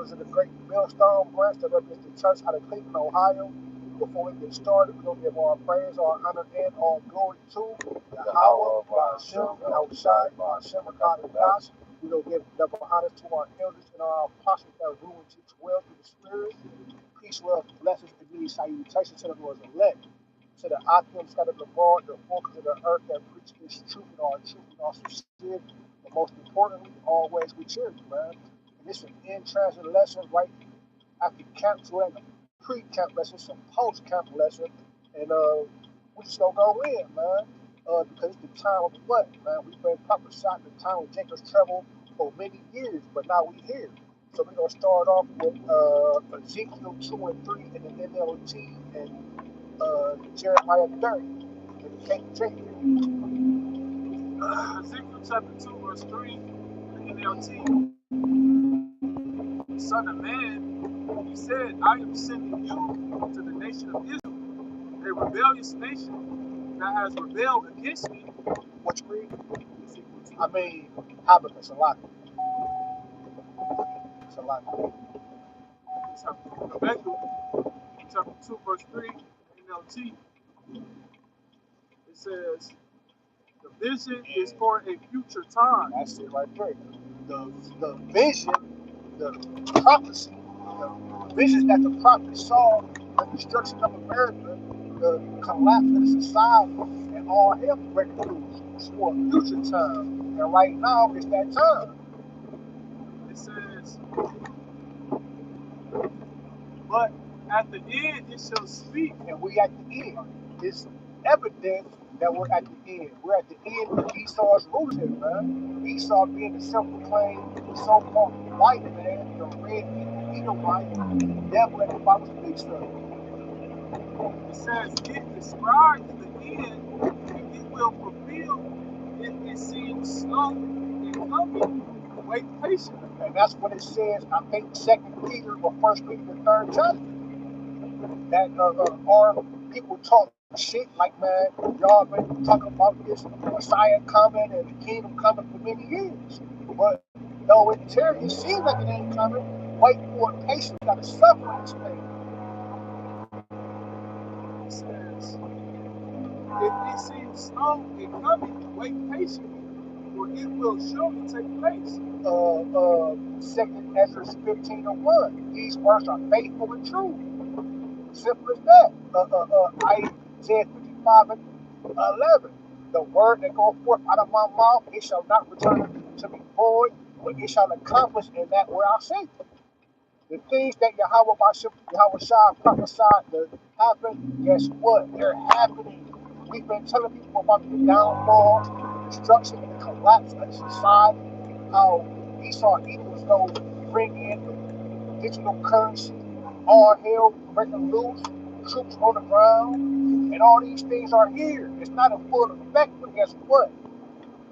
elders of the Great Millstone Branch that represents the church out of Cleveland, Ohio. Before we get started, we're going to give all praise, all honor, and all glory to Yahweh, Ba'ashem, Yahushai, Ba'ashem, God and Gosh. We're going to give double honors to our elders and our apostles that rule and teach well through the Spirit. Peace, love, blessings, and many salutations to the Lord's elect, to the Akim scattered abroad, the focus of the earth that preach this truth and all truth and all sincerity. But most importantly, always with charity, man. And this is an in-transit lesson right after camp, so it ain't a pre-camp lesson, it's a post-camp lesson. And we just gonna go in, man. Because it's the time of what, man? We've been prophesied the time of Jacob's trouble for many years, but now we here. So we're gonna start off with Ezekiel 2 and 3 in the NLT and Jeremiah 30 in the KJV. Ezekiel chapter 2, verse 3 in the NLT. Son of man, he said, I am sending you to the nation of Israel, a rebellious nation that has rebelled against me. What you read? I mean, Habakkuk, it's a lot. It's a lot. Habakkuk chapter 2, verse 3 NLT. It says, the vision is for a future time. That's it right there. The vision, the prophecy, the visions that the prophet saw, the destruction of America, the collapse of the society, and all hell breaking loose. It's for a future time. And right now, it's that time. It says, but at the end it shall speak. And we at the end. It's evidence that we're at the end. We're at the end of Esau's rulership, man. Esau being the self-proclaimed so-called white man, the red Edomite, the devil that the Bible speaks of. It says, it describes the end, and it will fulfill it seems slow and coming. Wait patiently. And that's what it says, I think, 2 Peter or 1 Peter, the 3rd chapter. That our people talk shit like, man, y'all been talking about this Messiah coming and the kingdom coming for many years. But no, it seems like it ain't coming. Wait for it patiently. You gotta suffer in this thing. It says, if it seems slow and coming, wait patiently, for it will surely take place. 2 Ezra 15 and 1. These words are faithful and true. Simple as that. Isaiah 55 and 11. The word that goes forth out of my mouth, it shall not return to me void, but it shall accomplish in that where I sent it. The things that Yahweh Shah prophesied to happen, guess what? They're happening. We've been telling people about the downfall, the destruction, and the collapse of society, how Esau Eagles go bring in the digital currency, all hell breaking loose, troops on the ground, and all these things are here. It's not in full effect, but guess what?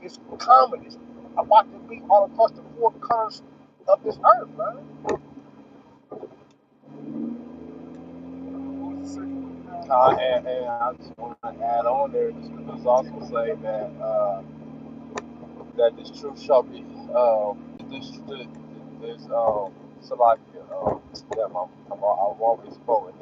It's coming. It's about to be all across the four corners of this earth, man. And I just want to add on there, the scriptures also say that that this truth shall be this Salakia that I've always spoken.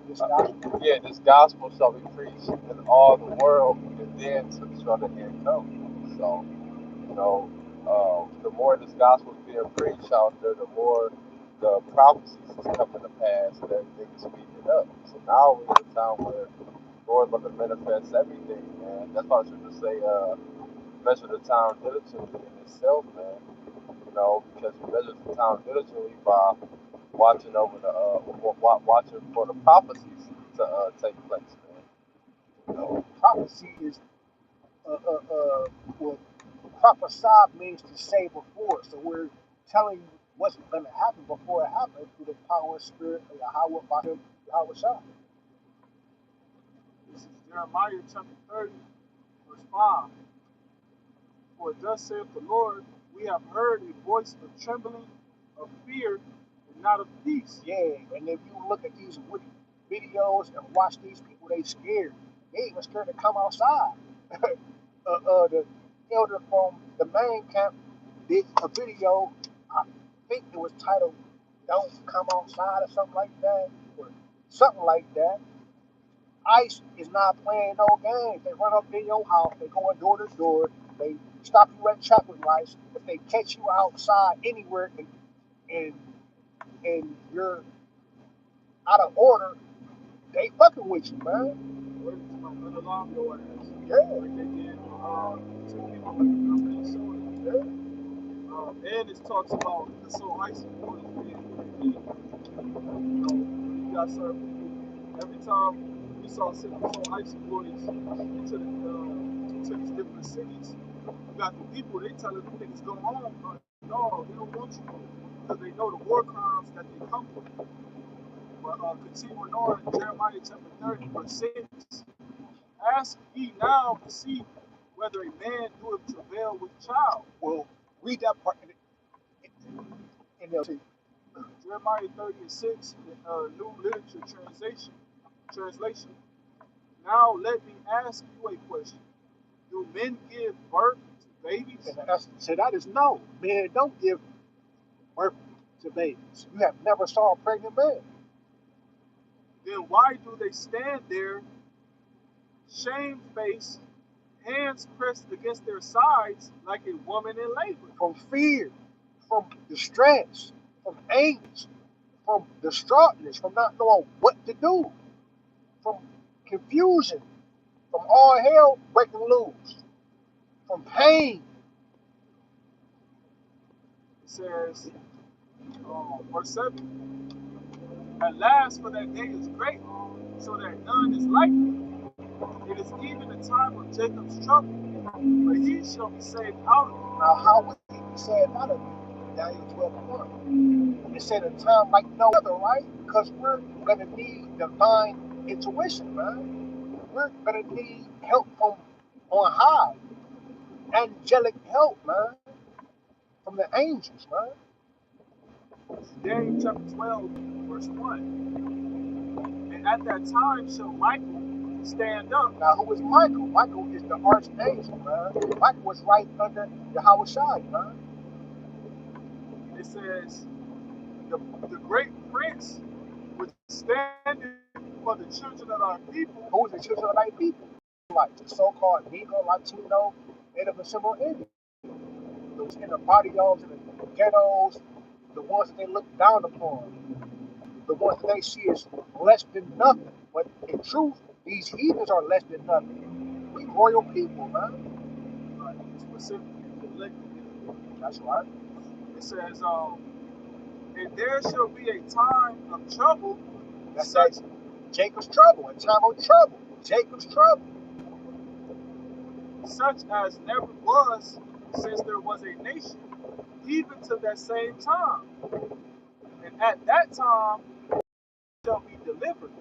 This gospel shall be preached in all the world, and then shall the end come. So, the more this gospel is being preached out there, the more the prophecies is coming to pass, and everything is speeding up. So now we're in a time where the Lord going to manifest everything, man. That's why I should just say, measure the time diligently in itself, man. Because you measure the time diligently by watching over watching for the prophecies to take place, man. Prophecy is well, prophesy means to say before. So we're telling you what's going to happen before it happens through the power and spirit of Yahweh by him, Yahweh Shah. This is Jeremiah chapter 30, verse 5. For thus saith the Lord, we have heard a voice of trembling, of fear, and not of peace. Yeah, and if you look at these videos and watch these people, they scared. They even scared to come outside. The elder from the main camp did a video. I think it was was titled "Don't Come Outside" or something like that, or something like that. ICE is not playing no games. They run up in your house. They go door to door. They stop you at traffic lights. If they catch you outside anywhere and and you're out of order, they fucking with you, man. Alarm your ass. Yeah. Like they did two people in Minnesota. Yeah. And it talks about the soul ice boys being you got certain people. Every time we saw soul ice boys into these different cities, you got the people, they telling them niggas go home. No, they don't want you because they know the war crimes that they come from. But continuing on, Jeremiah chapter 30, verse 6. Ask ye now to see whether a man doeth travail with child. Well, read that part in the Jeremiah 30 and 6, New Literature Translation. Now let me ask you a question. Do men give birth to babies? So that is no. Men don't give birth to babies. You have never saw a pregnant man. Then why do they stand there, shamefaced, hands pressed against their sides like a woman in labor? From fear, from distress, from angst, from distraughtness, from not knowing what to do, from confusion, from all hell breaking loose, from pain. It says, verse 7, at last for that day is great, so that none is like it. It is even the time of Jacob's trouble, but he shall be saved out of it. Now, how would he be saved out of it? Daniel 12:1. It said a time like no other, right? Because we're going to need divine intuition, man. We're going to need help from on high, angelic help, man, from the angels, man. Daniel chapter 12, verse 1. And at that time shall Michael stand up. Now, who is Michael? Michael is the archangel, man. Michael was right under Yahweh Shai, man. It says, the great prince was standing for the children of our people. Who is the children of thy people? Like the so-called Negro, Latino, Native and Simple Indian. Those in the barrios, in the ghettos, the ones that they look down upon, the ones that they see as less than nothing. But in truth, these heathens are less than nothing. We royal people, man. Specifically elected. That's right. It says, and there shall be a time of trouble. That's Jacob's trouble, a time of trouble. Jacob's trouble. Such as never was since there was a nation, even to that same time. And at that time shall be delivered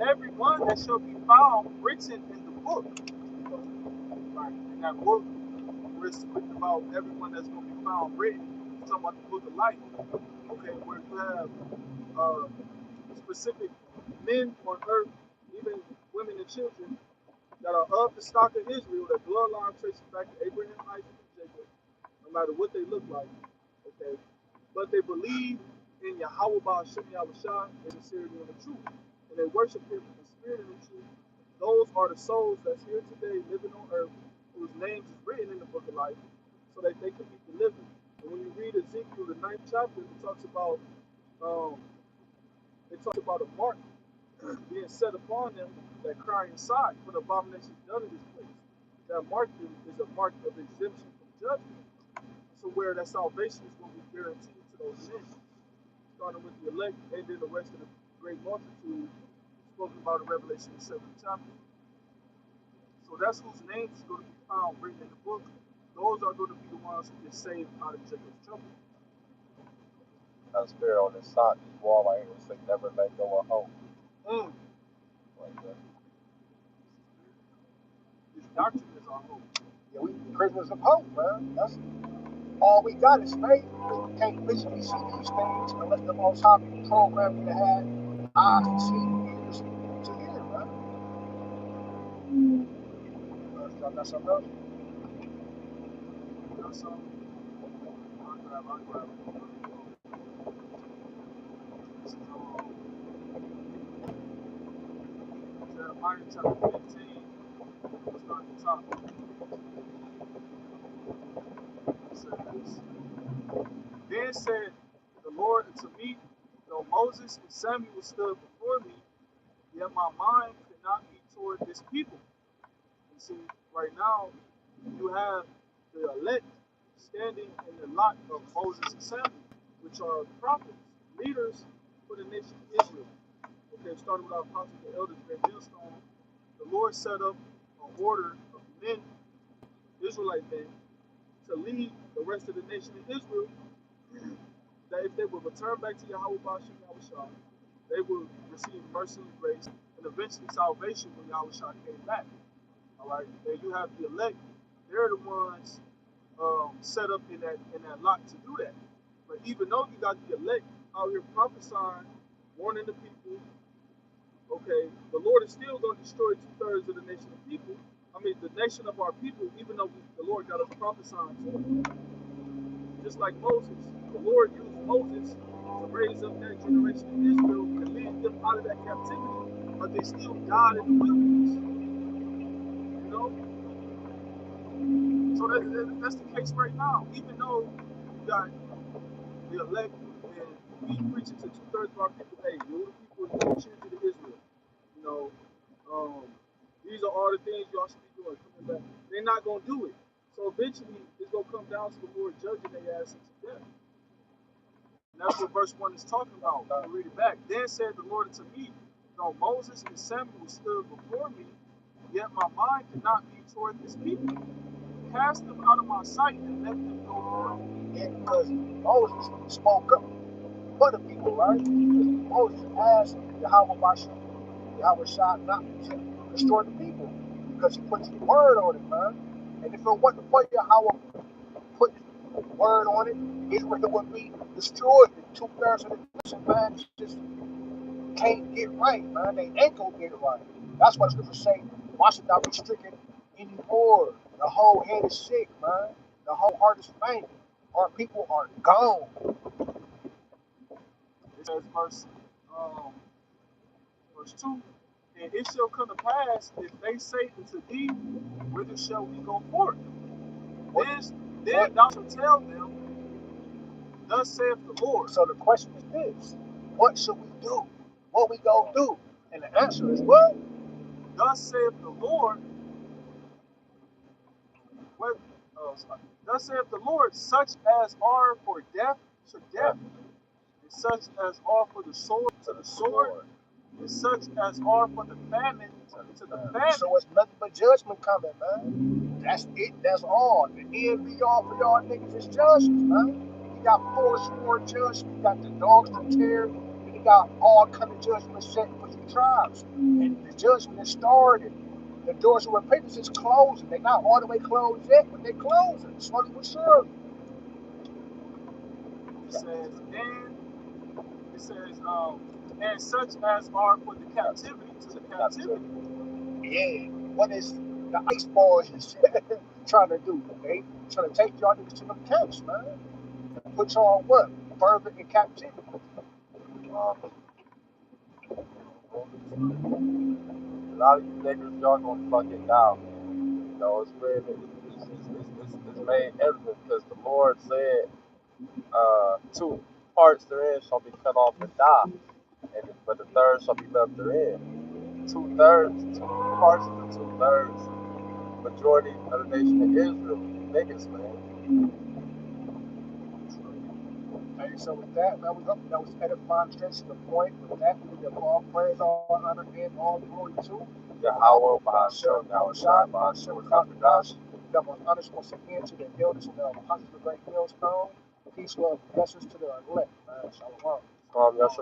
every one that shall be found written in the book. Right. In that book, we're speaking about everyone that's going to be found written. We're talking about the book of life. Okay, where you have specific men on earth, even women and children, that are of the stock of Israel, that bloodline traces back to Abraham, Isaac, and Jacob, no matter what they look like. Okay, but they believe in Yahweh Ba'ashem Yahushua in the sincerity and the truth, and they worship Him in the spirit and the truth. Those are the souls that's here today, living on earth, whose names is written in the book of life, so that they can be delivered. And when you read Ezekiel, the 9th chapter, it talks about a mark being set upon them that cry inside for the abominations done in this place. That mark is a mark of exemption from judgment. So where that salvation is going to be guaranteed to those men, starting with the elect and then the rest of the great multitude spoken about in Revelation the 7th chapter. So that's whose names is going to be found written in the book. Those are going to be the ones who get saved out of Jacob's trouble. That spirit on this side, this wall right here will say never let go of hope. Like that. His doctrine is our hope. Yeah, we prisoners of hope, man. That's all we got is faith. We can't visually see these things unless the Most High programmed you to have eyes to see, ears to hear, man. Y'all got something else? You know something? I'll grab it. Nehemiah chapter 15, let's start at the top. It says, Then said the Lord unto me, though Moses and Samuel stood before me, yet my mind could not be toward this people. You see, right now, you have the elect standing in the lot of Moses and Samuel, which are prophets, leaders for the nation of Israel. Okay, starting with our apostles, the elders, great millstone, the Lord set up an order of men, Israelite men, to lead the rest of the nation of Israel, that if they would return back to Yahweh Bashim Yahushua, they would receive mercy and grace and eventually salvation when Yahushua came back. All right, and you have the elect; they're the ones set up in that lot to do that. But even though you got the elect out here prophesying, warning the people, okay, the Lord is still going to destroy 2/3 of the nation of people. I mean, the nation of our people, even though the Lord got us prophesying to them. Just like Moses, the Lord used Moses to raise up that generation of Israel and lead them out of that captivity, but they still died in the wilderness. You know? So that's the case right now. Even though you got the elect and we preaching to 2/3 of our people, hey, you're the people, you're the children of Israel. You know, these are all the things y'all should be doing. Coming back, they're not gonna do it. So eventually, it's gonna come down to the Lord judging their asses to death. And that's what verse 1 is talking about. I'll read it back. Then said the Lord unto me, though Moses and Samuel stood before me, yet my mind could not be toward this people. Cast them out of my sight and let them go forth. Yeah, because Moses spoke up for the people, right? Moses asked Yahweh Bashim, Yahweh Shah not to destroy the people because he put his word on it, man. And if it wasn't for Yahweh put his word on it, Israel would be destroyed. And 2/3 of the nation, man, just can't get right, man. They ain't gonna get it right. That's why the scriptures say, why should thou be stricken anymore? The whole head is sick, man. The whole heart is faint. Our people are gone. It says verse 2, and it shall come to pass if they say unto thee, whither shall we go forth? Then thou shalt tell them, thus saith the Lord. So the question is this: what should we do? What we gonna do? And the answer is what? Thus saith the Lord. What? Thus saith the Lord, such as are for death to death, and such as are for the sword to the sword, and such as are for the famine to the famine. So it's nothing but judgment coming, man. That's it. That's all. The end be all for y'all niggas is judgment, man. You got forced judgment. You got the dogs to tear. And you got all kind of judgment set for you tribes. And the judgment is started. The doors of repentance is closing. They're not all the way closed yet, but they're closing. Slowly but surely. It says, and such as are for the captivity to the captivity. Yeah. What is the ice boys trying to do? They trying to take y'all niggas to them camps, man. And put y'all what? Further in captivity. A lot of you niggas, y'all gonna fuck it down, man. You know, it's made evident because the Lord said, 2 parts therein shall be cut off and die, but the third shall be left therein. 2/3, 2 parts of the 2/3, majority of the nation of Israel, niggas, man. Hey, so with that, man, we hope that was edifying straight to the point. With that, we give all praise, all honor, and all glory to Yahweh, Ba'ashem, Yahushua, Ba'ashem, Kakadash. that was honest once again to the elders and the apostles of the great millstone. Peace, love, blessings to the elect, man. Shalom. Yahshua.